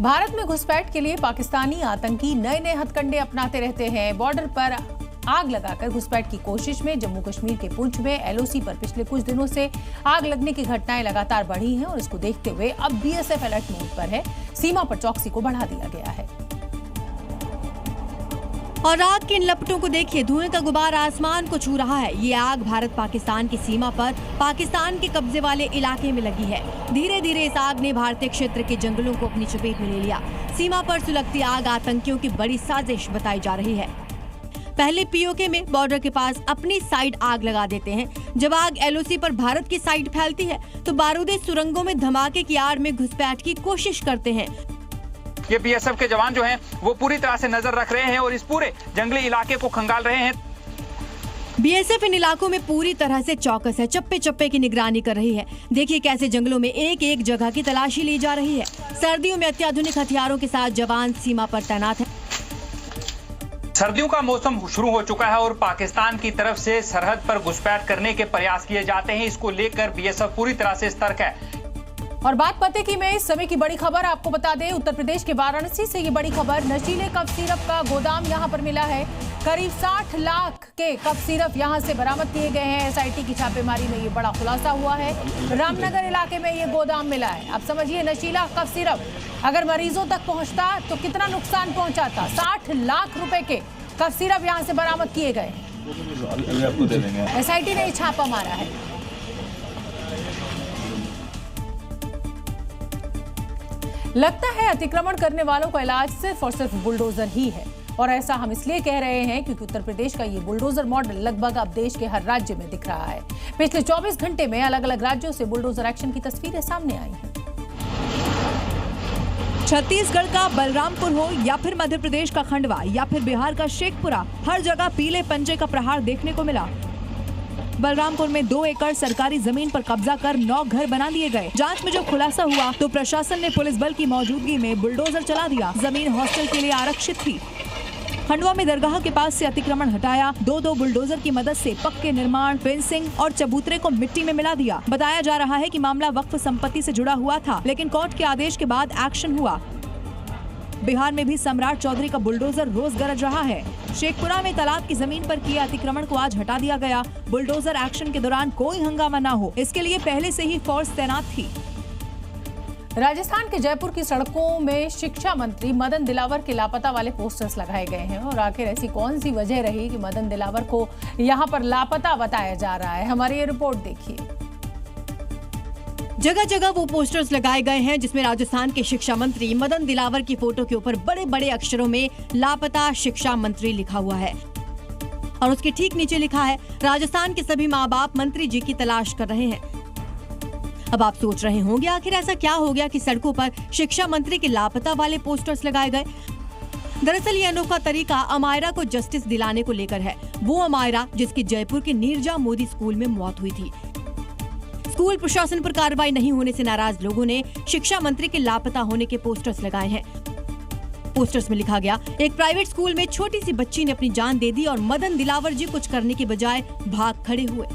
भारत में घुसपैठ के लिए पाकिस्तानी आतंकी नए नए हथकंडे अपनाते रहते हैं। बॉर्डर पर आग लगाकर घुसपैठ की कोशिश में जम्मू कश्मीर के पुंछ में एलओसी पर पिछले कुछ दिनों से आग लगने की घटनाएं लगातार बढ़ी हैं और इसको देखते हुए अब बीएसएफ अलर्ट मोड पर है। सीमा पर चौकसी को बढ़ा दिया गया है। और आग के इन लपटों को देखिए, धुएं का गुबार आसमान को छू रहा है। ये आग भारत पाकिस्तान की सीमा पर पाकिस्तान के कब्जे वाले इलाके में लगी है। धीरे धीरे इस आग ने भारतीय क्षेत्र के जंगलों को अपनी चपेट में ले लिया। सीमा पर सुलगती आग आतंकियों की बड़ी साजिश बताई जा रही है। पहले पीओके में बॉर्डर के पास अपनी साइड आग लगा देते हैं। जब आग एलओसी पर भारत की साइड फैलती है तो बारूदी सुरंगों में धमाके की आड़ में घुसपैठ की कोशिश करते हैं। ये बीएसएफ के जवान जो हैं वो पूरी तरह से नजर रख रहे हैं और इस पूरे जंगली इलाके को खंगाल रहे हैं। बीएसएफ इन इलाकों में पूरी तरह से चौकस है, चप्पे चप्पे की निगरानी कर रही है। देखिए कैसे जंगलों में एक एक जगह की तलाशी ली जा रही है। सर्दियों में अत्याधुनिक हथियारों के साथ जवान सीमा पर तैनात है। सर्दियों का मौसम शुरू हो चुका है और पाकिस्तान की तरफ से सरहद पर घुसपैठ करने के प्रयास किए जाते हैं। इसको लेकर बीएसएफ पूरी तरह से सतर्क है। और बात पते की में इस समय की बड़ी खबर आपको बता दें, उत्तर प्रदेश के वाराणसी से ये बड़ी खबर। नशीले कफ सिरप का गोदाम यहां पर मिला है। करीब 60 लाख के कफ सिरप यहां से बरामद किए गए हैं। एसआईटी की छापेमारी में ये बड़ा खुलासा हुआ है। रामनगर इलाके में ये गोदाम मिला है। अब समझिए, नशीला कफ सिरप अगर मरीजों तक पहुंचता तो कितना नुकसान पहुंचाता। 60 लाख रुपए के कफ सिरप यहां से बरामद किए गए। एसआईटी ने छापा मारा है। लगता है अतिक्रमण करने वालों का इलाज सिर्फ और सिर्फ बुलडोजर ही है। और ऐसा हम इसलिए कह रहे हैं क्योंकि उत्तर प्रदेश का ये बुलडोजर मॉडल लगभग अब देश के हर राज्य में दिख रहा है। पिछले 24 घंटे में अलग अलग राज्यों से बुलडोजर एक्शन की तस्वीरें सामने आई हैं। छत्तीसगढ़ का बलरामपुर हो या फिर मध्य प्रदेश का खंडवा या फिर बिहार का शेखपुरा, हर जगह पीले पंजे का प्रहार देखने को मिला। बलरामपुर में 2 एकड़ सरकारी जमीन पर कब्जा कर 9 घर बना लिए गए। जांच में जो खुलासा हुआ तो प्रशासन ने पुलिस बल की मौजूदगी में बुलडोजर चला दिया। जमीन हॉस्टल के लिए आरक्षित थी। खंडवा में दरगाह के पास से अतिक्रमण हटाया। 2 बुलडोजर की मदद से पक्के निर्माण, फेंसिंग और चबूतरे को मिट्टी में मिला दिया। बताया जा रहा है कि मामला वक्फ संपत्ति से जुड़ा हुआ था, लेकिन कोर्ट के आदेश के बाद एक्शन हुआ। बिहार में भी सम्राट चौधरी का बुलडोजर रोज गरज रहा है। शेखपुरा में तालाब की जमीन पर किए अतिक्रमण को आज हटा दिया गया। बुलडोजर एक्शन के दौरान कोई हंगामा न हो, इसके लिए पहले से ही फोर्स तैनात थी। राजस्थान के जयपुर की सड़कों में शिक्षा मंत्री मदन दिलावर के लापता वाले पोस्टर्स लगाए गए हैं। और आखिर ऐसी कौन सी वजह रही कि मदन दिलावर को यहां पर लापता बताया जा रहा है? हमारी ये रिपोर्ट देखिए। जगह जगह वो पोस्टर्स लगाए गए हैं जिसमें राजस्थान के शिक्षा मंत्री मदन दिलावर की फोटो के ऊपर बड़े बड़े अक्षरों में लापता शिक्षा मंत्री लिखा हुआ है और उसके ठीक नीचे लिखा है, राजस्थान के सभी माँ बाप मंत्री जी की तलाश कर रहे हैं। अब आप सोच रहे होंगे आखिर ऐसा क्या हो गया कि सड़कों पर शिक्षा मंत्री के लापता वाले पोस्टर्स लगाए गए। दरअसल ये अनोखा तरीका अमायरा को जस्टिस दिलाने को लेकर है। वो अमायरा जिसकी जयपुर के नीरजा मोदी स्कूल में मौत हुई थी। स्कूल प्रशासन पर कार्रवाई नहीं होने से नाराज लोगों ने शिक्षा मंत्री के लापता होने के पोस्टर्स लगाए हैं। पोस्टर्स में लिखा गया, एक प्राइवेट स्कूल में छोटी सी बच्ची ने अपनी जान दे दी और मदन दिलावर जी कुछ करने के बजाय भाग खड़े हुए।